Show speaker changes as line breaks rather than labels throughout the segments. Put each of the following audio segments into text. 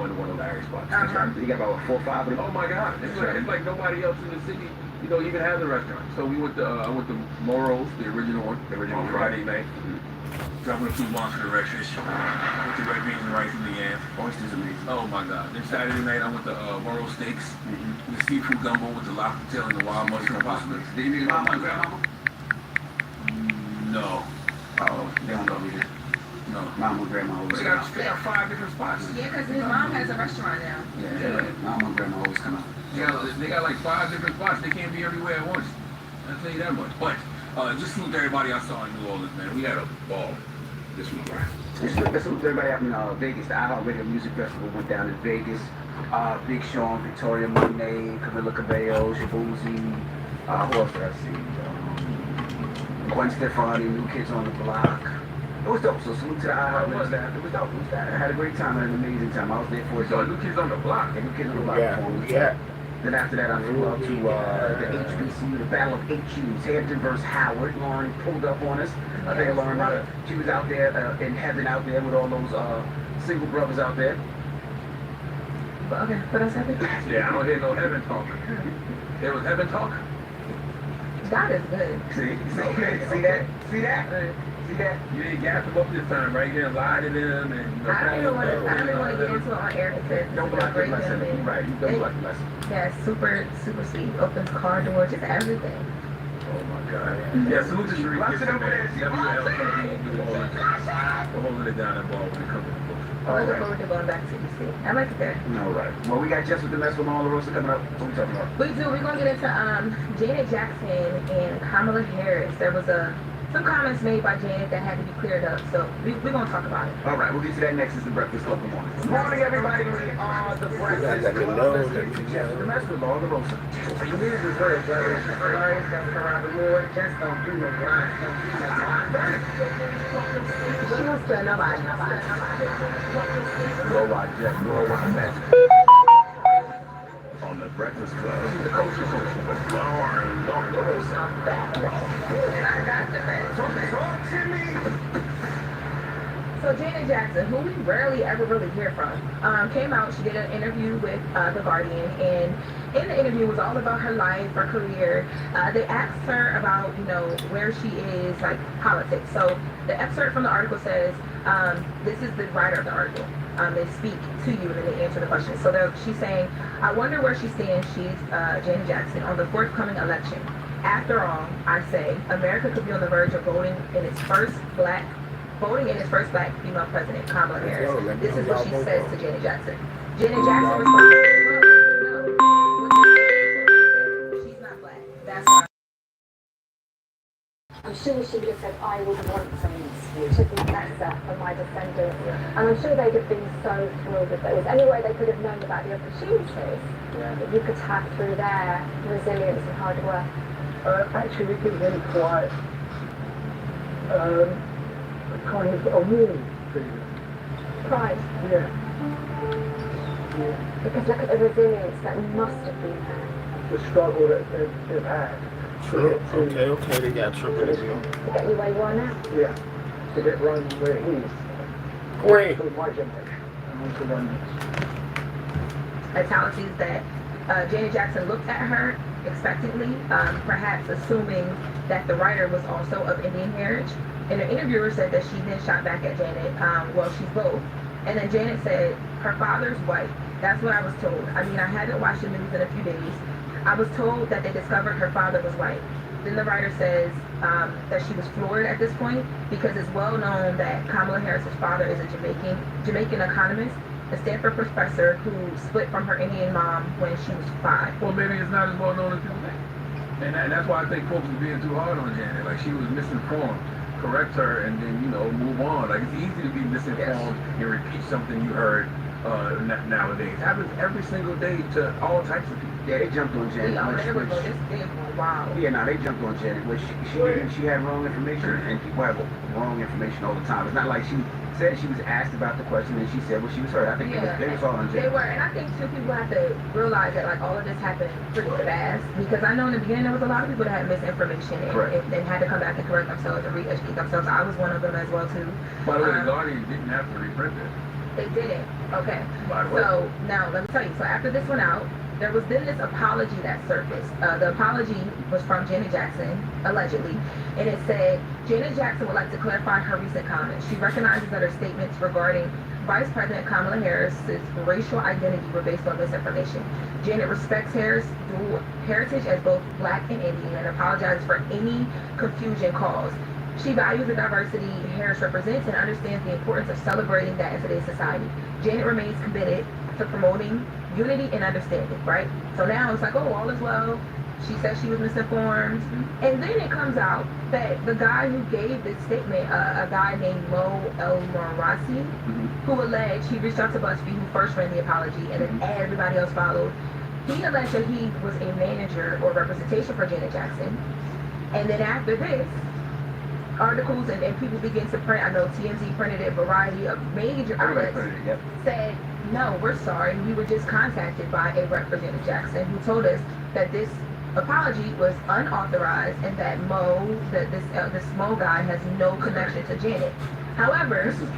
going to one of Larry's spots.
You got about 4 or 5 of them?
Oh my God, it's like nobody else in the city, you know, even has a restaurant. So we went to, I went to Moro's, the original one, on Friday night. Dropping a few monster directions with the red beans and rice and the yams.
Oysters amazing.
Oh my God. Then Saturday night I went to Moro Steaks, the seafood gumbo with the lobster tail and the wild mushroom pasta.
Did you meet your mama and grandmama?
No.
Oh, they don't know either.
No.
Mama and grandma always
They
come
got
out.
5 different spots.
Yeah, because his mom has a restaurant now.
Yeah. Mama and grandma always come out.
They got like 5 different spots. They can't be everywhere at once. I'll tell you that much. But just salute to everybody I saw in New Orleans, man. We had a ball this week, right?
Let's salute everybody out in Vegas. The iHeartRadio Music Festival went down in Vegas. Big Sean, Victoria Monet, Camila Cabello, Shabuzi, who else did I see? Gwen Stefani, New Kids on the Block. It was dope. So salute to the iHeartRadio staff. It was dope. I had a great time. I had an amazing time. I was there for it.
So New Kids on the Block.
New Kids on the Block.
Yeah.
Then after that, I flew out to the HBCU, the Battle of HUs, Hampton versus Howard. Lauren pulled up on us. I think Lauren, she was out there in heaven out there with all those single brothers out there.
But okay, what else happened?
Yeah, I don't hear no heaven talk. There was heaven talk?
God is good.
See that? See that?
You didn't gas them up this time, right? You didn't lie to them and...
I don't even want to get into it on air because
Don't block your lesson. Right, you don't block your lesson.
Yeah, super sweet. Opens car doors, just everything.
Oh my God. Yeah, salute to Sharif Gibson, man. WLTV, New Orleans. We're holding it down that ball when it comes to the books.
I look forward to going back to DC. I like it there.
All right. Well, we got Jess with the Mess with Marla Rosa coming up. What we talking about?
We do. We're going to get into Janet Jackson and Kamala Harris. There was some comments made by Janet that had to be cleared up, so we're going to talk about it.
All right, we'll get to that next. It's the Breakfast Club. Good morning. Good morning, everybody. We are the Breakfast Club. Let's get to Jess with the Mess with Marla Rosa.
The news is very sorry that's around the world. Just don't do no grind. Don't do no grind.
She wants to nobody.
Worldwide Jess, Worldwide Mess. On the Breakfast Club. The Coach is with Marla Rosa. Talk to me.
So Janet Jackson, who we rarely ever really hear from, came out. She did an interview with The Guardian, and in the interview was all about her life, her career. They asked her about, where she is, like politics. So the excerpt from the article says, this is the writer of the article. They speak to you and then they answer the question. So she's saying, I wonder where she stands, she's Janet Jackson, on the forthcoming election. After all, I say, America could be on the verge of voting in its first black female president, Kamala Harris. This is what she says to Janet Jackson. Janet Jackson responds, no. She's not black. That's why.
I'm sure she would have said, I would want things to be better for my descendants. And I'm sure they'd have been so thrilled if there was any way they could have known about the opportunities that you could tap through their resilience and hard work.
Actually, it was very quiet. Kind of a warm feeling.
Pride.
Yeah.
Because look at the resilience that must have been there.
The struggle that they've had.
True. Okay, they got triple as well.
To get you where you are now.
Yeah. To get run where he is.
Great.
To my generation. And also run
Fatalities that Janet Jackson looked at her expectantly, perhaps assuming that the writer was also of Indian heritage. And the interviewer said that she then shot back at Janet, well, she's both. And then Janet said, her father's white. That's what I was told. I mean, I haven't watched the news in a few days. I was told that they discovered her father was white. Then the writer says that she was floored at this point because it's well known that Kamala Harris's father is a Jamaican economist, a Stanford professor who split from her Indian mom when she was 5.
Well, maybe it's not as well known as people think. And that's why I think folks are being too hard on Janet. Like, she was misinformed. Correct her and then, move on. Like, it's easy to be misinformed and repeat something you heard nowadays. It happens every single day to all types of people.
Yeah, they jumped on Janet.
Wow.
Yeah, they jumped on Janet. Which she had wrong information, and people have wrong information all the time. It's not like she said she was asked about the question and she said what she was heard. I think they was all on Janet.
They were, and I think too people have to realize that like all of this happened pretty fast because I know in the beginning there was a lot of people that had misinformation and had to come back and correct themselves and re-educate themselves. I was one of them as well too.
By the way, the Guardian didn't have to reprint it.
They didn't. Okay.
By the way.
So now let me tell you. So after this went out, there was then this apology that surfaced. The apology was from Janet Jackson, allegedly, and it said Janet Jackson would like to clarify her recent comments. She recognizes that her statements regarding Vice President Kamala Harris's racial identity were based on misinformation. Janet respects Harris' dual heritage as both Black and Indian and apologizes for any confusion caused. She values the diversity Harris represents and understands the importance of celebrating that in today's society. Janet remains committed to promoting unity and understanding, right? So now it's like, oh, all is well. She said she was misinformed. And then it comes out that the guy who gave this statement, a guy named Mo El Morassi, who alleged he reached out to BuzzFeed, who first ran the apology, and then everybody else followed. He alleged that he was a manager or representation for Janet Jackson. And then after this, articles and people begin to print. I know TMZ printed it, a variety of major outlets said, no, we're sorry. We were just contacted by a Representative Jackson who told us that this apology was unauthorized and that this Mo guy has no connection to Janet. However,
This is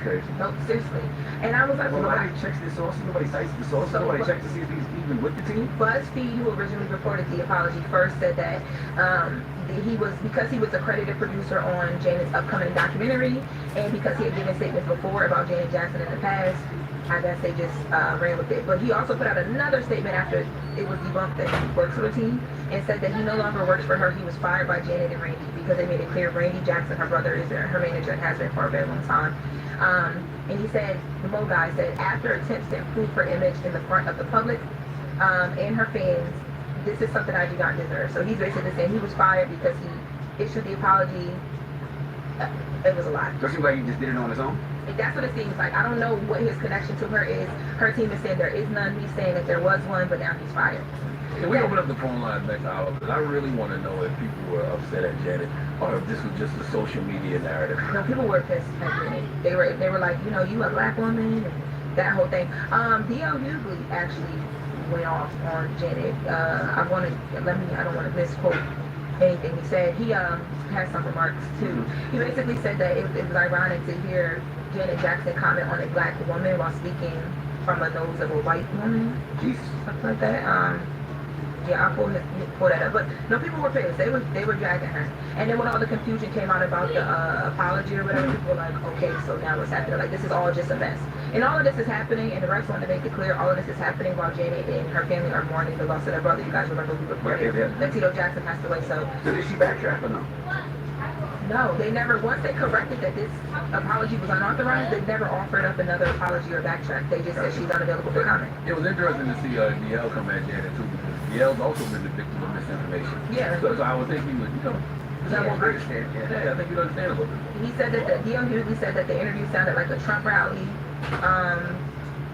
crazy.
no, seriously. And I was like,
Well,
well,
nobody checks the source. Nobody cites the source.
So,
Nobody checks to see if he's even with the team.
BuzzFeed, who originally reported the apology, first said that because he was a credited producer on Janet's upcoming documentary, and because he had given statements before about Janet Jackson in the past, I guess they just ran with it. But he also put out another statement after it was debunked that he works for the team and said that he no longer works for her. He was fired by Janet and Randy because they made it clear Randy Jackson, her brother, is her manager and has been for a very long time. And he said, the Mo guy said, after attempts to improve her image in the front of the public and her fans, this is something I do not deserve. So he's basically saying he was fired because he issued the apology. It was a lie.
Does it seem like he just did it on his own?
And that's what it seems like. I don't know what his connection to her is. Her team is saying there is none. He's saying that there was one, but now he's fired.
Can we open up the phone line next hour? Because I really want to know if people were upset at Janet or if this was just a social media narrative.
No, people were pissed at Janet. They were like, you know, you a black woman and that whole thing. D.L. Hughley actually went off on Janet. I don't want to misquote anything he said. He has some remarks too. He basically said that it was ironic to hear Janet Jackson comment on a black woman while speaking from the nose of a white woman.
Jesus.
Something like that. Yeah, I'll pull that up. But no, people were pissed. They were dragging her. And then when all the confusion came out about the apology or whatever, people were like, okay, so now what's happening? Like, this is all just a mess. And all of this is happening, and the rest want to make it clear, all of this is happening while Janet and her family are mourning the loss of their brother. You guys remember we reported that Tito Jackson passed away, so...
So did she backtrack or no?
No, they never, once they corrected that this apology was unauthorized, they never offered up another apology or backtrack. They just said she's unavailable for comment.
It was interesting to see DL come at Janet too, because DL's also been the victim of misinformation.
Yeah.
So I would think he would, you know,
Yeah.
more understand. Yeah, I think you'd understand a little bit.
He said that D.L. Hughley said that the interview sounded like a Trump rally.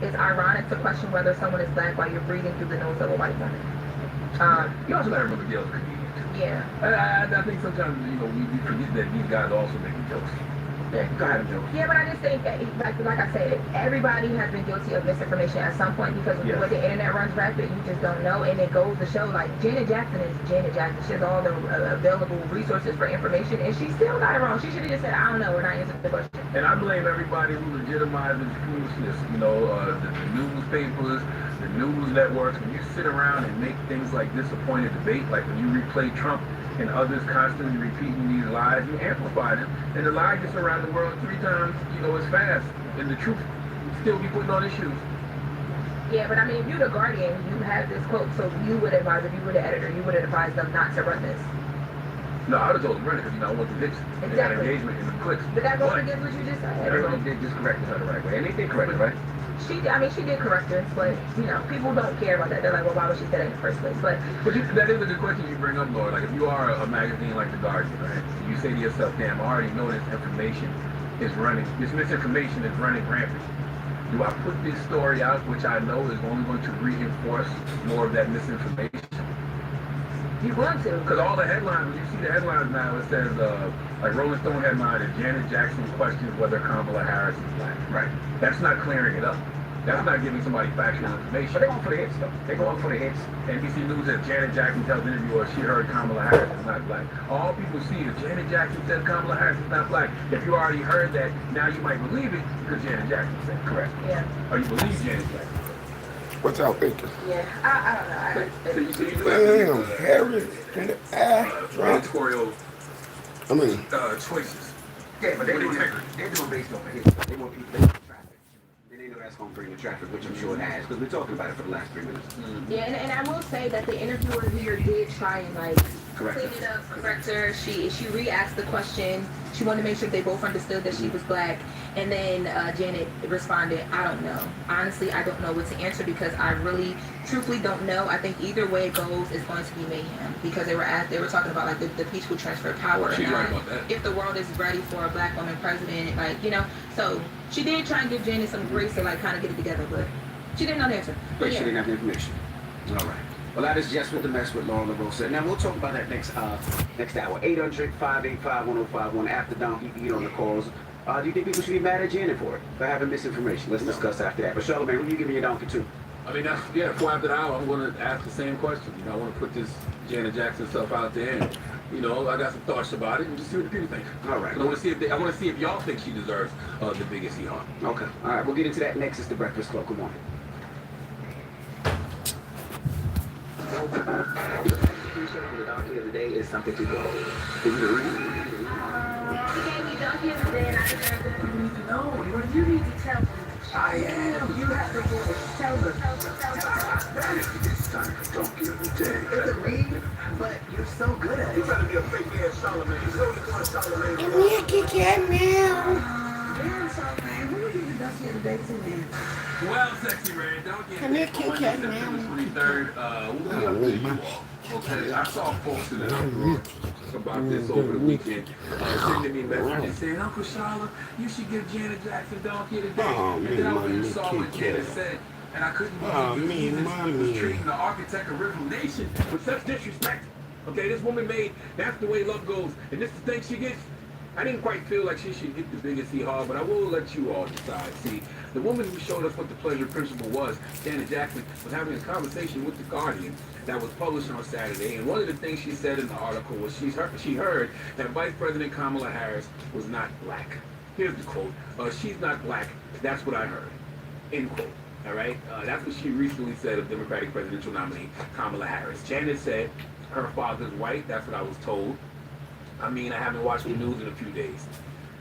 It's ironic to question whether someone is black while you're breathing through the nose of a white woman.
You also gotta remember DL's a comedian too.
Yeah.
I think sometimes, you know, we forget that these guys also making jokes.
Yeah, go ahead, Joe.
Yeah, but I just think that, like I said, everybody has been guilty of misinformation at some point because
Yes.
when the internet runs rapid, you just don't know, and it goes to show, like, Janet Jackson is Janet Jackson. She has all the available resources for information, and she still got it wrong. She should have just said, I don't know, we're not answering the question.
And I blame everybody who legitimizes foolishness. You know, the newspapers, the news networks. When you sit around and make things like disappointed debate, like when you replay Trump and others constantly repeating these lies, you amplify them, and the lie gets around the world 3 times, you know, as fast, and the truth still be putting on its shoes.
Yeah, but I mean, if you're the Guardian, you have this quote, so you would advise, if you were the editor, you would advise them not to run this.
No, I would have told them run it because, you know, I want the hits. They got
Exactly.
engagement in the clicks.
But that goes
But-
against what you just said.
Everybody did just correct her the right way. And they did correct her, right?
She did correct her, but, you know, people don't care about that. They're like, well, why would she say that in the first place? But
that is a good question you bring up, Lord. Like, if you are a magazine like The Guardian, right, you say to yourself, damn, I already know this misinformation is running rampant. Do I put this story out, which I know is only going to reinforce more of that misinformation?
you want to.
Because all the headlines, when you see the headlines now, it says, like Rolling Stone headline is Janet Jackson questions whether Kamala Harris is black.
Right.
That's not clearing it up. That's not giving somebody factual
But
information.
they're going for the hits, though. They're going for the hits.
NBC News that Janet Jackson tells interviewer she heard Kamala Harris is not black. All people see is Janet Jackson said Kamala Harris is not black. If you already heard that, now you might believe it because Janet Jackson said it.
Correct.
Yeah.
Or you believe Janet Jackson.
What y'all thinking?
Yeah. I don't know.
So you do
Damn,
have to
Harris in the ass.
editorial
I mean,
choices.
Yeah, but they're doing based on the hits. They want people to traffic. Then they know that's going to bring the traffic, which I'm sure it has, because we're talking about it for the last 3 minutes.
Yeah, and I will say that the interviewer here did try and like
Correct.
clean it up, correct her. She re-asked the question. She wanted to make sure they both understood that she was black. And then Janet responded, I don't know. Honestly, I don't know what to answer because I really, truthfully don't know. I think either way it goes, it's going to be mayhem because they were talking about like the peaceful transfer of power.
She's
and
right about that.
if the world is ready for a black woman president, like, you know. So she did try and give Janet some grace to like kind of get it together, but she didn't know the answer.
But
But
she
yeah.
didn't have the information. All right. Well, that is Just With the Mess with Lauren LaRosa. Now, we'll talk about that next hour. 800-585-1051. After Don, you can get on the calls. Do you think people should be mad at Janet for it? For having misinformation? Let's discuss after that. But Charlamagne, who you giving your donkey to?
I mean, that's, yeah, before after the hour, I'm going to ask the same question. You know, I want to put this Janet Jackson stuff out there, and, you know, I got some thoughts about it, and just see what the people think.
All right.
I want to see if y'all think she deserves the biggest hee-haw.
Okay. All right. We'll get into that next. It's The Breakfast Club. Good morning. The donkey of the day is something to go.
He gave me donkey of the day, and I deserve it.
You need to know. You need to tell me. I am. You have to go. Tell them. It's time for donkey of the day. It's a read, but you're so good at it. You better be a fake man, Charlamagne. You know you're Charlamagne.
give me a Kit Kat now.
Yeah, Charlamagne. Who will give the donkey of the day to me?
Well, Sexy Red, don't get
Come here, Kit Kat,
September
now.
23rd. We'll be up to you all. Okay, I saw folks in the uproar about this over the weekend, sending me messages saying, Uncle Charlotte, you should give Janet Jackson donkey today.
Oh,
And then I went and
man,
saw what
Kit
Janet
Kat.
said, and I couldn't
Oh,
believe
man,
it.
mommy.
Was treating the architect of Rhythm Nation with such disrespect. Okay, this woman made, that's the way love goes, and this is the thing she gets. I didn't quite feel like she should get the biggest hee-haw, but I will let you all decide. See, the woman who showed us what the pleasure principle was, Janet Jackson, was having a conversation with The Guardian that was published on Saturday, and one of the things she said in the article was she heard that Vice President Kamala Harris was not black. Here's the quote, she's not black, that's what I heard, end quote. All right, that's what she recently said of Democratic presidential nominee Kamala Harris. Janet said her father's white, that's what I was told. I mean, I haven't watched the news in a few days.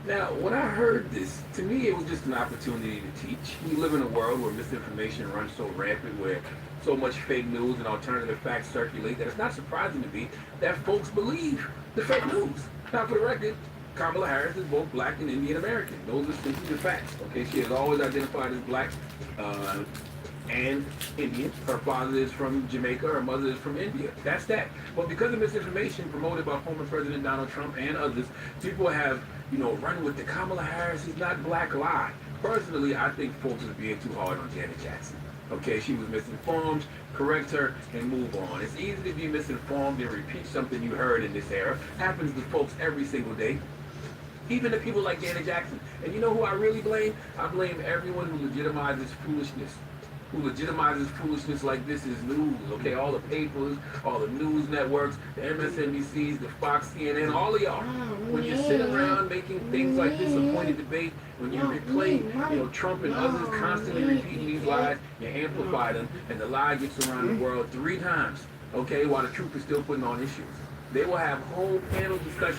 Now, when I heard this, to me it was just an opportunity to teach. We live in a world where misinformation runs so rampant, where so much fake news and alternative facts circulate, that it's not surprising to me that folks believe the fake news. Now, for the record, Kamala Harris is both black and Indian American. Those are simply the facts. Okay, she has always identified as black and Indian. Her father is from Jamaica, her mother is from India. That's that. But because of misinformation promoted by former President Donald Trump and others, people have, you know, run with the Kamala Harris is not black lie. Personally, I think folks are being too hard on Janet Jackson. Okay, she was misinformed, correct her, and move on. It's easy to be misinformed and repeat something you heard in this era. Happens to folks every single day. Even to people like Janet Jackson. And you know who I really blame? I blame everyone who legitimizes foolishness. Who legitimizes foolishness like this is news, okay? All the papers, all the news networks, the MSNBCs, the Fox, CNN, all of y'all. When you sit around making things like this a point of debate, when you replay, you know, Trump and others constantly repeating these lies, you amplify them, and the lie gets around the world 3 times, okay, while the truth is still putting on issues. They will have whole panel discussions